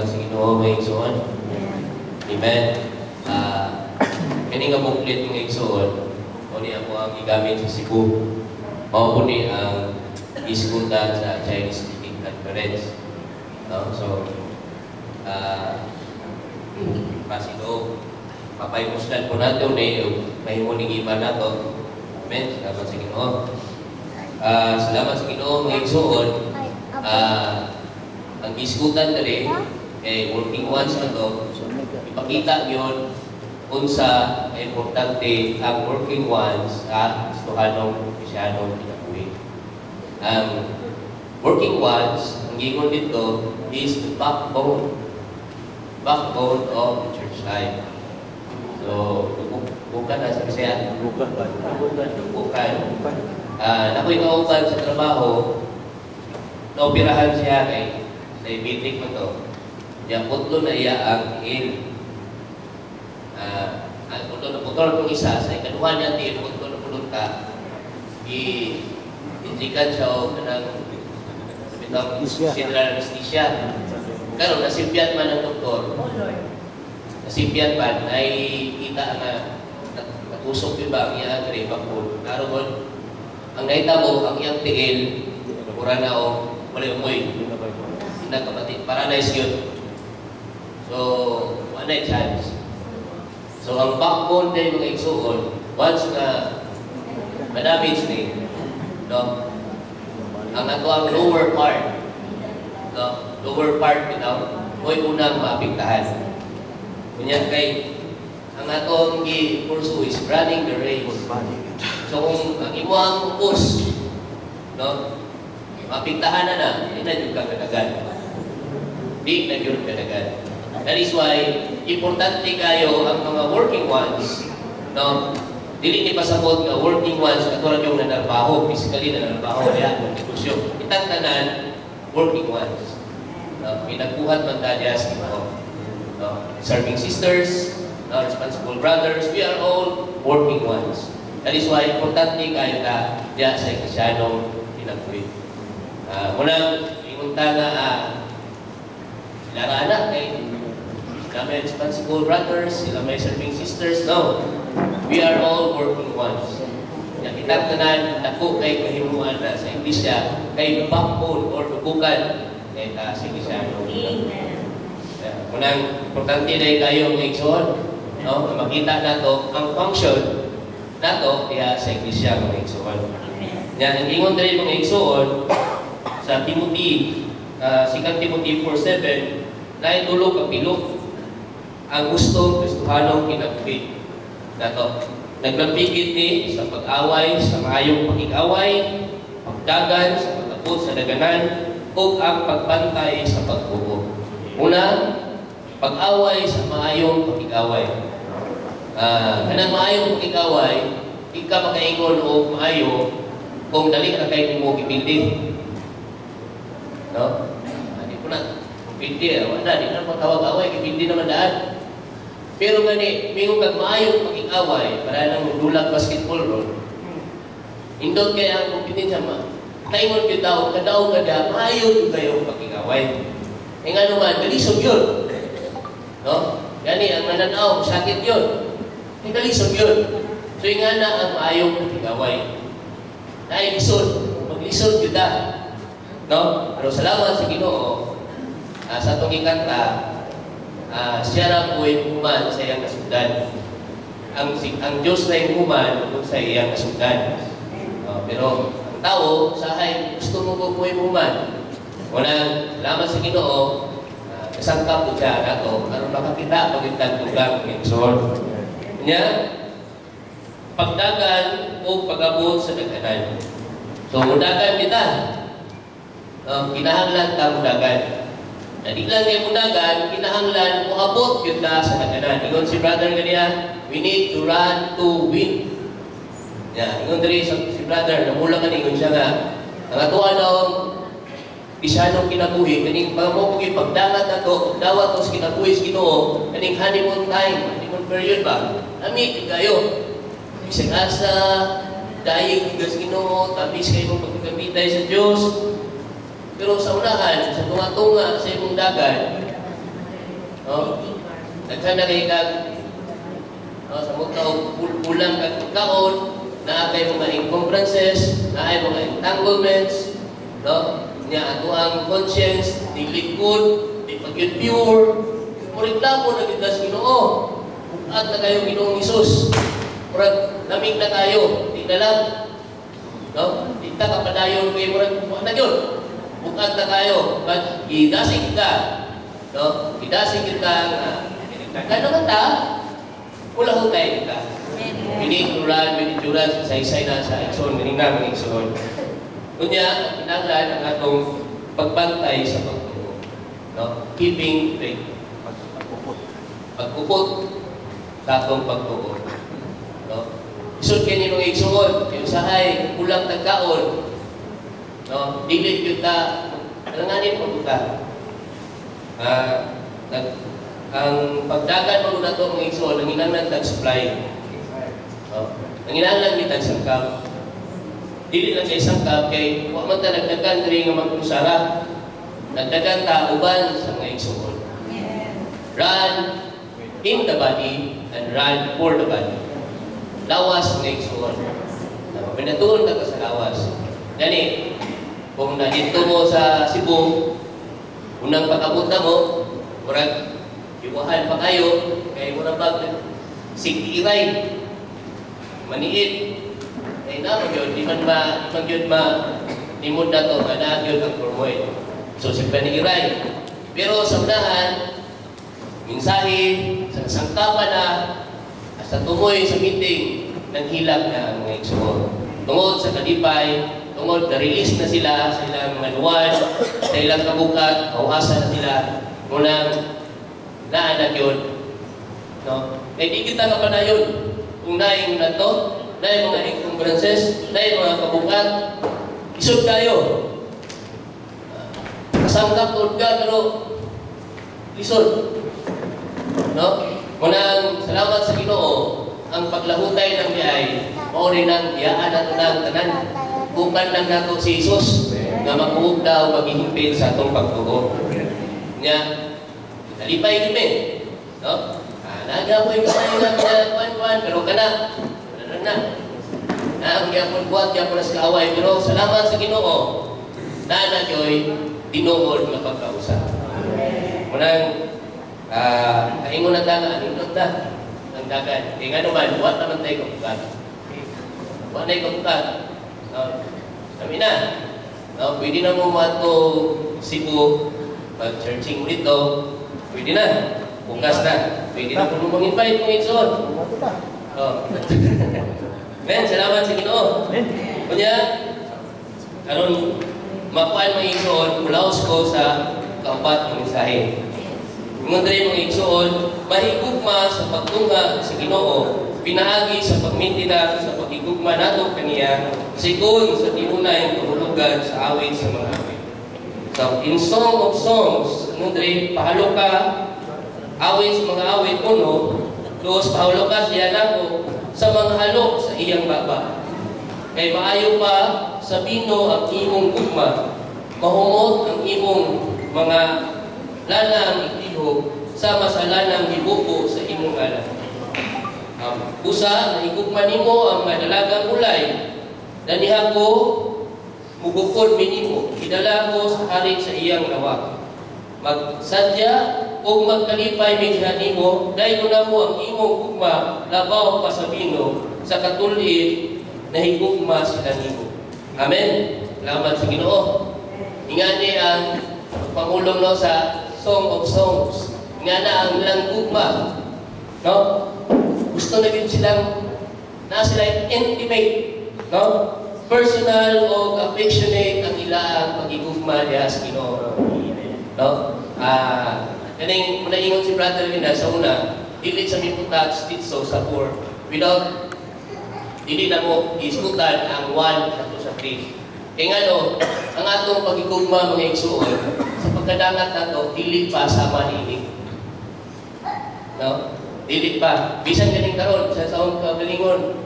Salamat sa Ginoo mga igsoon. Amen. Kini nga booklet mga igsoon, o niya mo ang igamit sa Cebu. Mao po ni ang iskutan sa Chinese Speaking Conference. No? So, Pasino, papaymustan po natin may muling iba na to. Amen. Salamat sa Ginoo. Salamat sa Ginoo mga igsoon. Ang iskutan dali kay working ones na to, ipakita yun kung sa importante ang working ones sa Estuhanong Kristiyanong kinabuhi. Ang working ones, ang gingon dito, is the backbone of the church life. So, bukan na sa Bisaya. Bukan. Nakoy kauban sa trabaho, naoperahan siya kay diabetic mo to. Diyan putlo na iya ang in. Ang putlo na putol itong isa, sa ikaduhan niya din, putlo na pulot ka, i-injikan siya o kanang general anesthesia. Karon nasibyan man ang doktor. Nasibyan man, ay kita nga natusok yun ba ang iya ang bakul. Karon ang naitabo, ang iyang tiil, mura na o wala umoy. Hindi kapatid. Paradise yun. So, wala chance. So, ang backbone din mga igsoon, once na madamage ni, no? Ang ato ang lower part, no? Lower part bitaw, mo'y unang maapektahan. Kunyan kay, ang ato ang i-pursue is running the race. So, kung ang imo ang push, no? Mapiktahan na, hindi na yung kagadagan. Di na yung kagadagan. That is why, importante kayo ang mga working ones, no? Dili ni pasabot nga working ones, katulad yung nanarbaho, physically nanarbaho, kaya negosyo. Itang tanan, working ones. No? Pinagbuhat man tayo sa Ginoo. No? Serving sisters, no? Responsible brothers, we are all working ones. That is why, importante kayo ka diya sa Kristiyanong pinagbuhi. Unang ingunta na sila ka anak kay sila may responsible brothers, sila may serving sisters. No. We are all working ones. Kitang tanan, dako kay kahimuan na sa Iglesia, kay backbone or dubukan kay sa Iglesia. Amen. Unang importante na kayo ng igsoon, no? Makita nato ang function nato diya sa Iglesia ng igsoon. Yan, ang ingon dali mga igsoon, sa Timothy, 2 Timothy 4:7, na itulog ang pilok ang gustong Kristohanong kinabuhi. Nato, naglambigit ni sa pag-away, sa maayong pakig-away, pagdagan, sa pagtapos sa daganan, o ang pagbantay sa pagbuo. Una, pag-away sa maayong pakig-away. Kanang maayong pakig-away, ika makaingon o maayo kung dali ka kayo mo gipindi. No? Hindi ko na. Pindi, wala. Di na magtawag-away. Pindi naman daan. Pero gani, mayroong kag maayong pakig-away para lang dulag basketball ron. Indot kaya ang kumpinin siya ma. Kaingon bitaw, kadaw kada, maayon kayo pakig-away. E nga naman, dalisog yun. No? Gani, ang nananaw, sakit yun. E dalisog yun. So yung nga na ang maayong pakig-away. Dahil lisod. Maglisod kita. No? Pero salamat sa Ginoo, sa itong ikanta, siya na po'y human sa iyang kasundan. Ang Diyos na yung human sa iyang kasundan. Pero ang tao, sahay, gusto mo po po'y human. Unang, salamat sa Ginoo, kasangkap po siya nato, karon makakita pagintang tugang ng Igsoon. Kanya, pagdagan o pag-abot sa daganan. So, mudagan kita. Kinahanglan ta mudagan. Di lang yung mudagan, kinahanglan muabot kita sa daganan. Ingon si brother kaniya, we need to run to win. Ingon diri si brother, namula ka ingon siya nga, ang atuan daw Kristiyanong kinabuhi, kaning pagmumugi, pagdagat na to, dawat to sa kinabuhi sa Ginoo, kaning honeymoon time, honeymoon period ba? Ami, kayo. Bisag asa, dahil sa Ginoo, tapis kayo mong pagkamitay sa Diyos. Pero sa unahan, sa tunga-tunga, sa imong dagan, No? Daghan na kay kag sa mugtaw pulang kag pagkaon, naa kay mga encumbrances, naa ay mga entanglements, no? Nya ato ang conscience dili good, di pagyud pure. Reklamo na kita sa Ginoo. At na kayo Ginoong Hesus. Murag lamig na kayo, di na lang. No? Di ta kapadayon kay murag na gyud. Bukat na kayo, but idasig kita. No? Idasig kita nga kano man ta? Wala ho tayo kita. Binikuran, binituran, sa na sa Exxon, ganina mga Exxon. Kunya, kinanglan ang atong pagbantay sa pagtuo. No? Keeping faith. Pagpupot sa atong pagtuo. No? Isod kayo ninong Exxon, yung sahay, kulang tagkaon. No? Dili kita, alanganin mo kita. Ang pagdagan mo na ito mga Exxon, ang inanglan tag-supply. No? Ang inanglan ni tag-sangkap. Dili lang sa isang kap kay wa man ta nagdagan diri nga magkusara. Nagdagan ta uban sa mga igsoon. Run in the body and run for the body. Lawas mga igsoon. Pinatuon ka sa lawas. Gani, kung nandito mo sa Cebu, unang pag-abot na mo, murag iwahan pa kayo, kay murag sigiray, maniit. Ay na yun, di man limod na to, yun ang kurmoy. So, sigpanigiray. Pero sa unahan, minsahe, sa sangkapan na, sa tumoy sa meeting, nanghilag na ang mga igsoon. Tungod sa kalipay, tungod na-release na sila, sa ilang mga luwan, sa ilang kabukat, kawasan na sila, munang naanak yun. No? Eh, di kita nga pa na yun. Kung naing na to, naing mga encumbrances, naing mga kabukat, isod tayo. Kasangkap o ka, pero lisod. No? Munang salamat sa Ginoo, ang paglahutay ng biyay, o rin ang biyaan at ng tanan. Bukan lang nato si Jesus na magbuhog daw maghihimpil sa atong pagtuo. Nya, nalipay kami. No? Nagapoy ka na kuan-kuan, pero kana. Na. Ang gyapon buhat, gyapon na sa away. Pero salamat sa Ginoo. Na joy tinuod nga pagkausap. Munang kaingon na ta, anindot na ang dagan. Kaya nga naman, buhat naman tayo kapukat. Buhat tayo kapukat. Kami na. Pwede na mo mato Cebu, pag-churching mo dito, pwede na. Bukas na. Pwede na po nung mag-invite mo Igsoon. Men, salamat sa Ginoo. Kunya, karon makuan mga Igsoon, mulaos ko sa kaupat ng mensahe. Mundre mga Igsoon, mahigugma sa pagtunga sa Ginoo, pinaagi sa pagmintina sa pagigugma nato kaniya, sigon sa tinunay kahulugan sa awit sa mga awit. So, in Song of Songs, mundre, pahalo ka, awit sa mga awit, uno, dos, pahalo ka siya nako, sa mga halok sa iyang baba. Kay maayo pa sa bino ang imong gugma, mahumot ang imong mga lanang itihog, sama sa lanang hibuko sa imong alam. Usa, nahigugma nimo ang mga dalagang ulay, na niha ko, mugukod minimo, idala ko sa hari sa iyang lawak. Magsadya o magkalipay medya nimo, dahil na mo ang imong gugma, labaw pa sa bino, sa katulid na higugma sila nimo. Amen. Salamat sa Ginoo. Ingani ang pangulong no sa Song of Songs. Ingana ang ilang gugma. No? Gusto na yun silang sila intimate. No? Personal o affectionate ang ilang pagigugma niya sa Ginoo. No? Kaning muna ingon si Brother Lina sa una, dili sa miputat stitso sa 4 without dili na mo iskutan ang 1 sa 3. Kaya nga no, ang atong pagigugma mga Igsoon, sa pagkadangat nato, dili pa sama ni no? Dili pa. Bisan ganing karon sa saong kagalingon.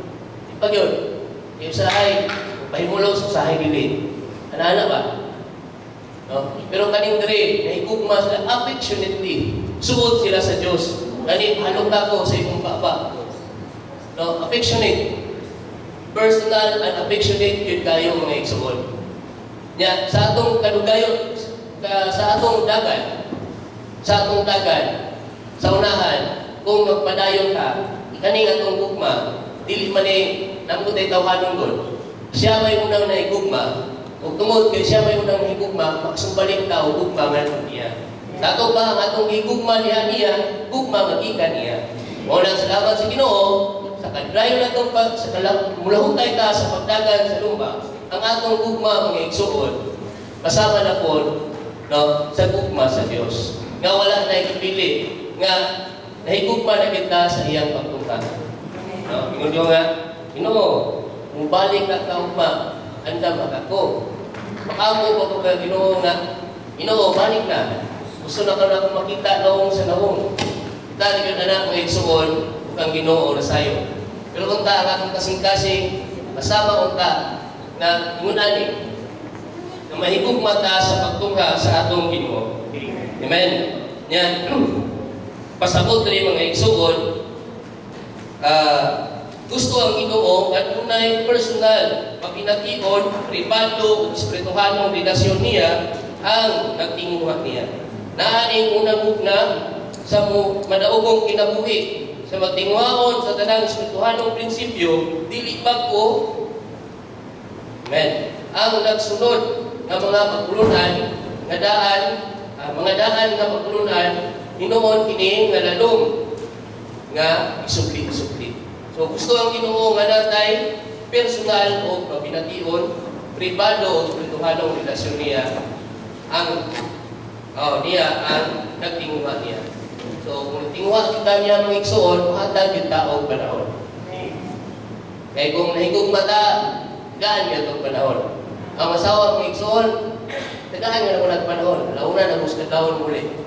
Pag yun, yung sahay, pahimulaw sa sahay dili. Ana ba? No? Pero kaning diri, nahigugma sila affectionately. suod sila sa Dios. Gani halong ko sa imong papa. No, affectionate. Personal and affectionate yun kayo mga igsuon. Nya sa atong kadugayon, sa atong dagan, sa unahan, kung magpadayon ka, kaning atong gugma, dili man namo tay tawhanon gud. Siya may unang naigugma, ug tungod kay siya may unang naigugma, magsumbalin ka og gugma ngadto niya. Sa ato ba ang atong gigugma niya, gugma magikan niya. Mo lang salamat sa Ginoo sa kadlayon natong mulahon tayo ta sa pagdagan sa lumba. Ang atong gugma mga igsuon, kasama na po no, sa gugma sa Dios. Nga wala na ikipili, nga nahigugma na kita sa iyang pagtungkad. No, ingon yo nga, Ginoo, kung balik na kaugma, andam ako. Makamo pa ko ka Ginoo nga, Ginoo, balik na. Gusto na ka na akong makita noong sa nawong. Dali yun anak mga igsuon, kang Ginoo na sayo. Pero kung ta, ang atong kasing-kasing, kasama kung ta, na ingunani, na mahigugma ta sa pagtungha sa atong Ginoo. Amen. Yan. Pasabot rin mga igsuon, gusto ang Ginoo at unay personal, mapination, pribado, espirituhanong relasyon niya ang nagtinguha niya. Naaning unang hugna sa madaugong kinabuhi, sa magtinguhaon sa tanang espirituhanong prinsipyo, dili bag-o. Amen. Ang nagsunod ng mga pagkulunan, mga daan nga pagkulunan, Hinoon kini nga lalong nga isukli-isukli. So gusto ang Ginoo nga natay personal o mapination, pribado o espirituhanong relasyon niya ang nagtinguha niya. So kung tinguha kita niya mga igsuon, hatag yung tao panahon. Kaya kung nahigugma ta, gaan niya itong panahon. Ang masawa mga igsuon, tagaan nga naman ang panahon. Launa na muskadawon muli.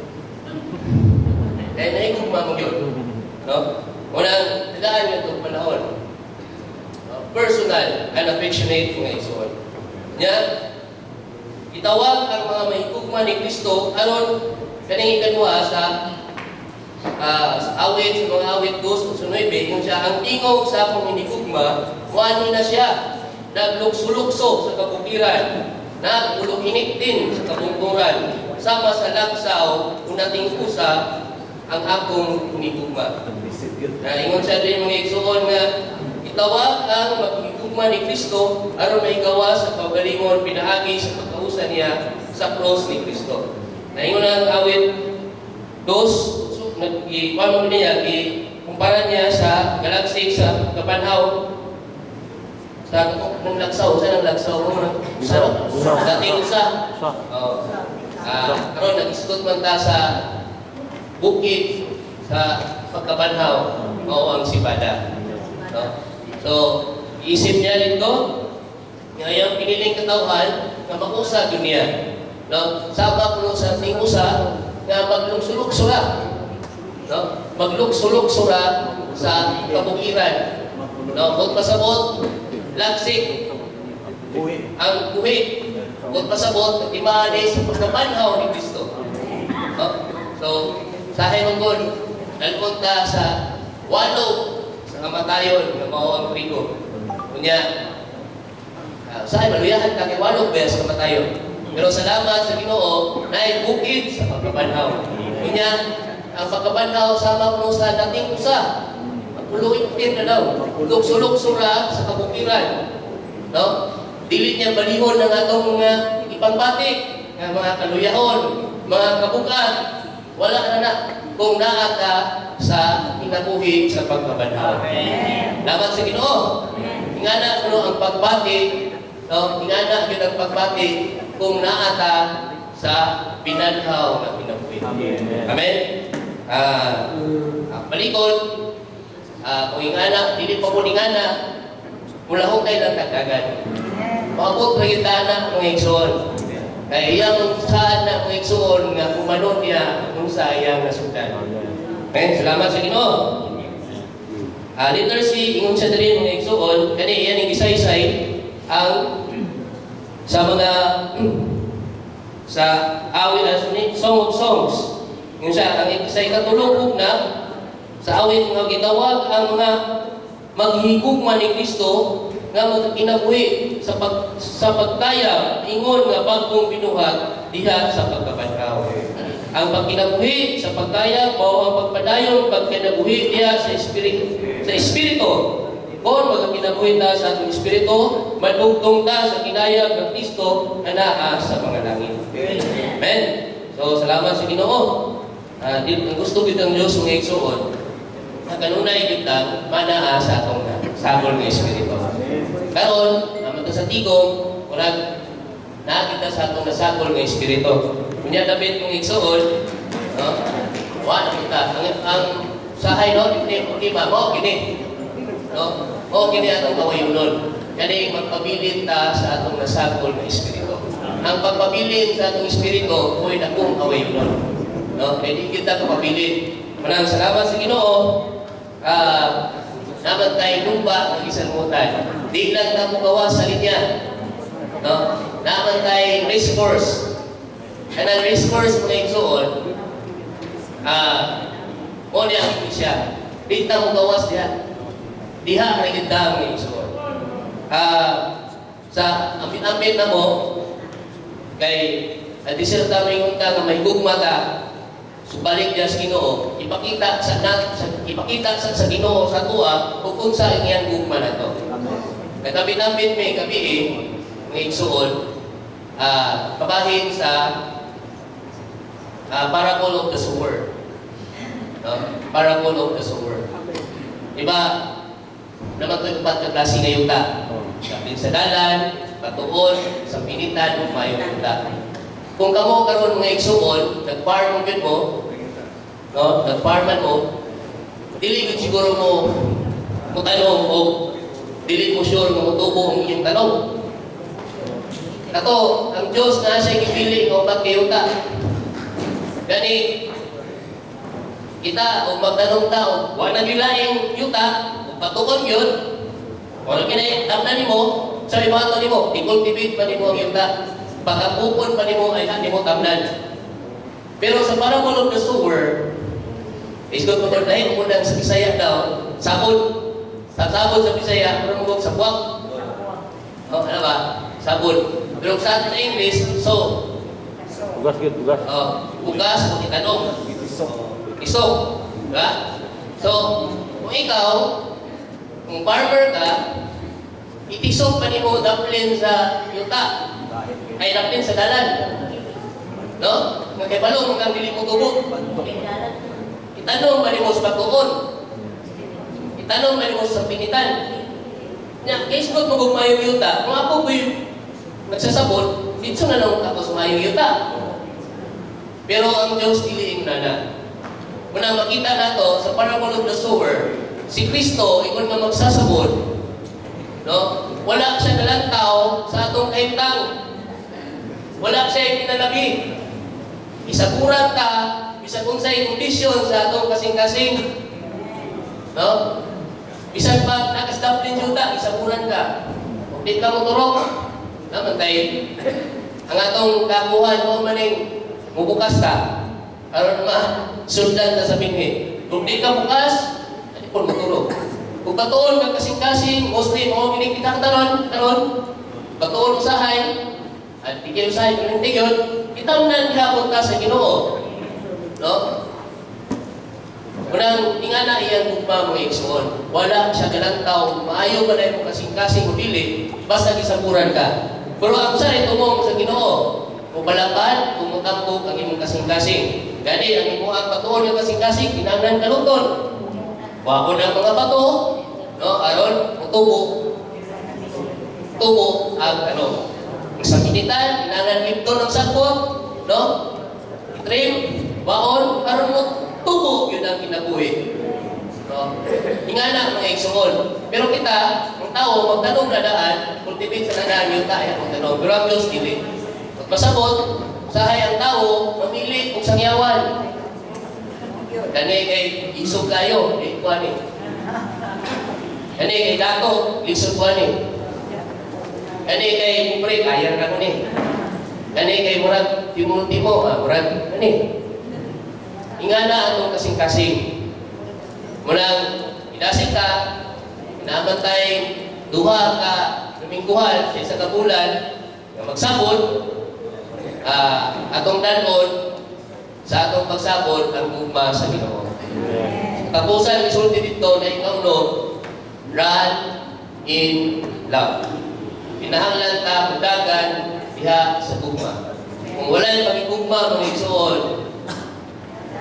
Kaya nahigugma mo yun. No? Unang tagaan niya itong panahon. Personal and affectionate mga igsuon. Nya, itawag ang mga mahigugma ni Kristo aron kaning ikanwa sa awit, sa mga awit 2:9, yung siya ang tingog sa akong hinigugma, kuhanin na siya, naglukso-lukso sa kabukiran, nagulog-init din sa kabungkuran, sama sa laksaw, unating kusa, ang akong hinigugma. Ingon siya din mga igsuon nga, itawag ang maghigugma ni Kristo aron maigawa sa kaugalingon pinaagi sa pagkausa niya sa cross ni Kristo. Ingon ang awit 2, nag-iwan niya, kumpara niya sa galaxy sa kapanhaw, sa ng laksaw, sa ng laksaw sa dating usa. Karon nag-isgot man ta sa bukid sa pagkabanhaw mao ang sibada. No? So, isip niya dito, ngayong piniling katawhan na makusa dunia. No? Sabak no sa ating usa nga magluksulok-sura. No? Magluksulok-sura sa kabukiran. No? Kung pasabot, laksik, ang buhi. Kung pasabot, imali sa pagkabanhaw ni Kristo. No? So, sahay mong nalpunta sa walo sa kamatayon ng mao ang trigo. Kunya, sahay maluyahan ka kay walo bes kamatayon. Pero salamat sa Ginoo, naay bukid sa pagkabanhaw. Kunya, ang pagkabanhaw sama mo sa dating usa. Magpuluin din na daw. Sulok-sulok-sura sa kabukiran. No? Dili niya balihon ng atong mga ipangbatik, ng mga kaluyahon, mga kabukat. Wala na kung naata sa kinabuhi sa pagkabanhaw. Salamat sa Ginoo. Ingana kuno ang pagbati, no? Ingana gyud ang pagbati kung naata sa pinanhaw na kinabuhi. Amen. Palikod, kung ingana, dili pa po ingana, mulahong kayo ng tagdagan. Maabot na kita na mga igsoon. Kaya iyang saan na mga igsoon nga kumanon niya kung sa iyang nasundan. Okay, salamat sa Ginoo. Literacy, ingon siya rin mga igsoon, kani iyan yung isaysay ang sa mga sa awit as Song of Songs. Yung sa ikatulong na sa awit nga gitawag ang mga maghigugma ni Kristo nga magkinabuhi sa pagkaya ingon nga bagong binuhat diha sa pagkabanhaw. Ang pagkinabuhi sa pagkaya mao ang pagpadayon pagkinabuhi diha sa espiritu. Kung magkinabuhi ta sa atong espiritu, madugtong ta sa kinayag ng Kristo na naa sa mga langit. Amen. So salamat sa Ginoo. Ang gusto kitang Diyos ng igsuon na kanunay kita manaa sa atong sagol ng espiritu. Karon, naman sa tigong, kurag nakita sa atong nasagol ng espiritu. Kunya David mong igsuon, no? Wala kita. Ang sahay no, di ba? Mo kini. No? Mo kini atong kawayunon. Kani magpabilin ta sa atong nasagol ng espiritu. Ang pagpabilin sa atong espiritu mo'y dakong kawayunon. No? Kaya di kita kapabilin. Manang salamat sa Ginoo. Naman tayo lumba ng isalmutan. Di lang na gawas sa linya. No? Naman tayo race course. Kanang race course mga igsuon, o niya ang siya. Di na gawas diha. Diha ang nagitang mga igsuon. Sa amin-amin na mo, kay diserta mo yung ka na may gugma ka, subalik niya sa Ginoo, ipakita sa Ginoo sa tuwa kung sa iyang gugma na to. Nagkabinambit may gabi ng igsuon, kabahin sa parable of the sower. No? Parable of the sower. Diba, naman ito yung pagkaklase ngayon ta. Kapin sa dalan, patuon, sa pinitan, umayon ta. Kung kamo karon mga igsuon, nag-farm mo, no? Nag-farman mo, dili gud siguro mo tanong o dili mo sure nga motubo ang iyong tanong. Kato, ang Diyos na siya gipili nga upat kayo ta. Gani, kita o magtanong tao, wala nilaing yuta, o patuon yun, wala kinay tamnan nimo, sa ibato nimo, i-cultivate pa nimo ang yuta. Pagkapupon pa nimo ay hindi mo tamnan. Pero sa parable of the sower, is good mo dahil umunang sa Bisaya daw, sabon. Sa sabon sa Bisaya, pero mo sa buwak. O, ano ba? Sabon. Pero sa atin na English, so. Bugas yun, bugas. Bugas, kung itanong. Isok. Diba? So, kung ikaw, kung farmer ka, itisok pa nimo daplin sa yuta. Ay daplin sa dalan. No? Magkaibalong kang dili mo tubo. Itanong ba nimo sa pagtuon? Itanong ba nimo sa pinitan? Nya, kaiskot mo kung mayong yuta, kung ako ko'y nagsasabot, dito na lang ako sa mayong yuta. Pero ang Diyos diliing na. Muna makita na to sa parable of the sower, si Kristo, ikon nga magsasabot, no? Wala siya nalantaw sa atong kahimtang. Wala siya itinalabi. Isaguran ka, bisag unsay kondisyon sa atong kasing-kasing. No? Bisan pa nakasdaplin yuta, isaguran ka. Kung di ka moturok, naman tayo. Ang atong kakuhan mo maning mubukas ka. Aron sundan ka sa binhi. Kung di ka bukas, hindi po moturok. Kung katuon ka kasing-kasing, mostly mo kinikita ka taron, katuon usahay, at di kayo usahay, kung hindi yun, itamnan gihapon ka sa Ginoo. No? Unang ingana iyan gugma mga igsuon. Wala siya galantaw, maayo ba na yung kasing-kasing o dili, basta gisaburan ka. Pero ang sa'y tumong sa Ginoo, kung balapan, tumutampo ang imong kasing-kasing. Gani, ang imong ang patuon yung kasing-kasing, kinanglan kaluton. Wako na mga bato, no? Aron, tubo ang sa pinitan, kinanglan lipton ng sakot, no? Trim, baon, aron mo tubo, yun ang kinabuhi. No? Ingana mga igsuon. Pero kita, ang tao, magtanong na daan, kultivate sa nadaan yung tayo ang tanong. Pero ang Diyos, dili. Pagpasabot, sahay ang tao, mamili kung sangyawan. Kani kay isog kayo, kuha ni. Kani kay dato, lisod kuha ni. Kani kay mupre, ayan ka ko ni. Kani kay murag, timo, murag, kani. ingana atong kasing-kasing. Munang idasig ka, pinamantay duha ka lumingguhan sa isa ka bulan nga magsabot, atong danon sa atong pagsabot ang gugma sa Ginoo. Tapusan isulti dito na ikaw no, run in love. Pinahanglan ta dagan diha sa gugma. Kung walay pagigugma mga igsoon,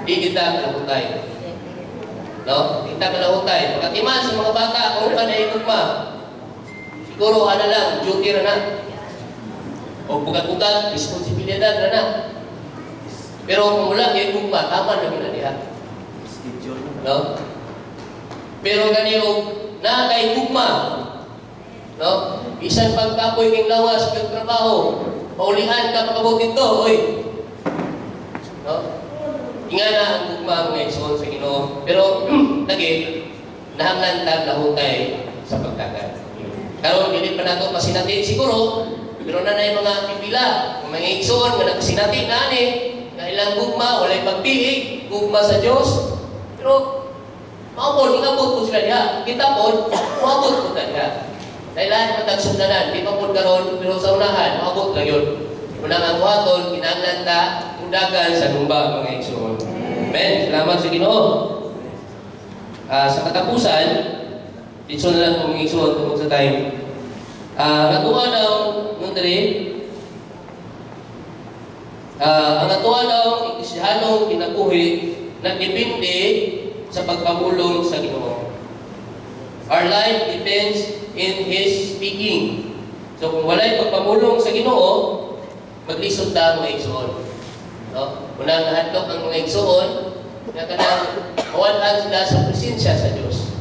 di kita kalahutay. No? Di kita kalahutay. Pagkatiman sa mga bata kung ka na igugma, siguro ano lang, duty na na. O bugat-bugat, responsibilidad na na. Pero kung wala kayo gugma, tama na gina diha. No? Pero ganiyo na kay gugma, no? Bisan pagkapoy king lawas kag trabaho, paulihan ka makabot dito, oy. No? Ingana ang gugma nga igsoon sa Ginoo. Pero lagi nahanglan tag lahutay sa pagdagan. Karon dili pa nato masinati siguro, pero nanay mga pipila, mga igsoon nga nagsinati na ani, nga ilang gugma walay pagpiig, gugma sa Dios. Pero maupon, ingabot po sila diha. Kita po, maupon po diha. Dahil lahat matagsundanan, di pa po karon, pero sa unahan, maupon lang yun. Unang ang buhaton, kinanglan ta, undagan sa lumba, mga igsoon. Amen. Salamat sa Ginoo. Sa katapusan, dito na lang mga igsoon tungkol sa time. Natuwa daw, nung dali, ang natuwa daw, ikisyahanong kinabuhi, nagdepende sa pagpamulong sa Ginoo. Our life depends in His speaking. So kung walay pagpamulong sa Ginoo, maglisod ta mga igsoon. No? Unang nahadlok ang mga igsoon, na kanang mawalan sila sa presensya sa Diyos.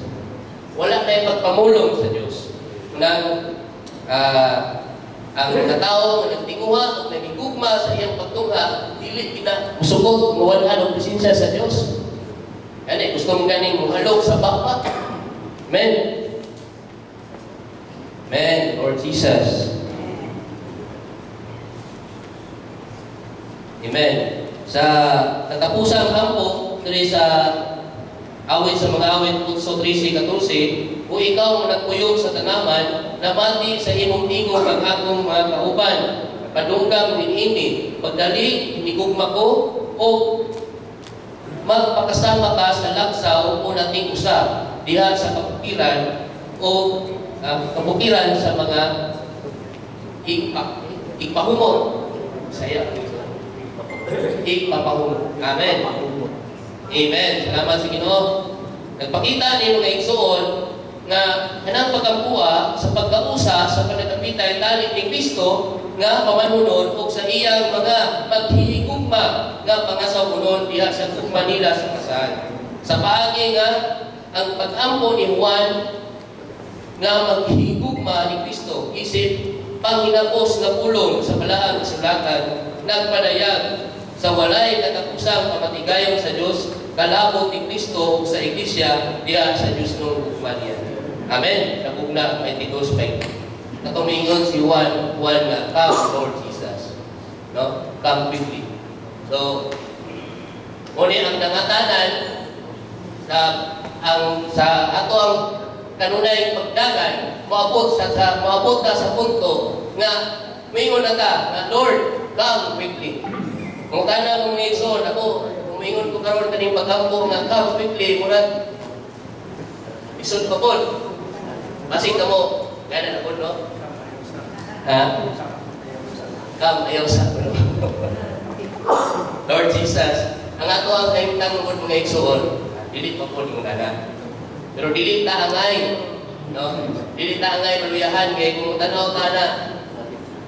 Wala na pagpamulong sa Diyos. Unang ang katao nga nagtinguha at nagigugma sa iyang pagtungha, dili kita musukot, mawalan ang presensya sa Diyos. Kaya gusto mong ganing muhalog sa bapa. Amen. Amen, Lord Jesus. Amen. Sa katapusang kampo, diri sa awit sa mga awit Putso 13:14, kung ikaw ang nagpuyog sa tanaman, nabati sa imong tingog ang akong mga kauban, padunggang din ini, pagdali, hinigugma ko, o magpakasama ka sa laksaw o nating usap diha sa kabukiran o kabukiran sa mga igpahumon. Saya. Igpapahumon. Amen. Amen. Salamat sa Ginoo. Nagpakita ni mga igsoon nga kanang pagkampuha sa pagkausa sa panagapitay tali ni Kristo nga pamanunod ug sa iyang mga maghihigugma nga pangasaw-unon diha sa Manila sa kasal. Sa paagi nga ang pag-ampo ni Juan nga maghihigugma ni Kristo isip panghinapos nga pulong sa balaang kasulatan nagpadayag sa walay katapusang kamatigayon sa Dios kalabot ni Kristo sa iglesia diha sa Dios ng Maria. Amen. Nabugna 22:5. Natumingon si Juan nga, come Lord Jesus. No? Come quickly. So, muli ang nangatanan sa ato ang kanunay pagdagan, maabot na sa punto nga mingon na ta na Lord, come quickly. Kung tanang mong nison, ako, umingon ko karon kaning paghampo nga come quickly, murag isod pa po. Masing ka mo, gana na po, no? Ha? Come, ayaw sa ko. Lord Jesus, ang ato ang kahimtang mo mga igsoon, dili pa po yung gana. Pero dili ta angay, no? Dili ta angay maluyahan kay kung tanaw ka na,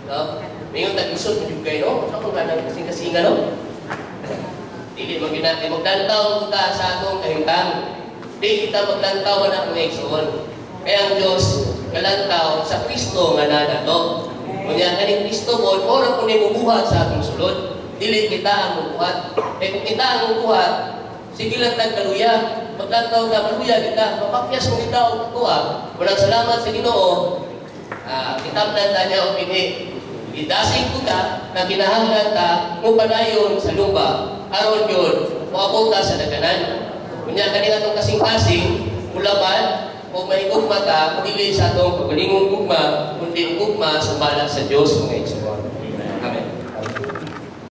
no? Mingon tag-isod mo yung kayo, no? Ako nga nang kasing-kasinga, no? Dili mo ginagay. Maglantaw kita sa atong kahintang. Di kita maglantaw na ang igsoon. Kaya ang Diyos, galantaw sa Kristo nga nanato. Kunya kaning Kristo mo, ora po ni mubuhat sa atong sulod. Dili kita ang mubuhat. Eh kung kita ang mubuhat, sige lang tagkaluya. Maglantaw na maluya kita. Mapakyas mo kita o tuwa. Walang salamat sa Ginoo. Kitamnan ta niya o pini. Idasig ko ta na kinahanglan ta mo padayon sa lupa. Aron yun, muabot ta sa daganan. Kunya kanina itong kasing-kasing, mulaban, o mahigugma ta, dili sa itong pagalingon gugma, kundi gugma sumala sa Diyos mga igsoon.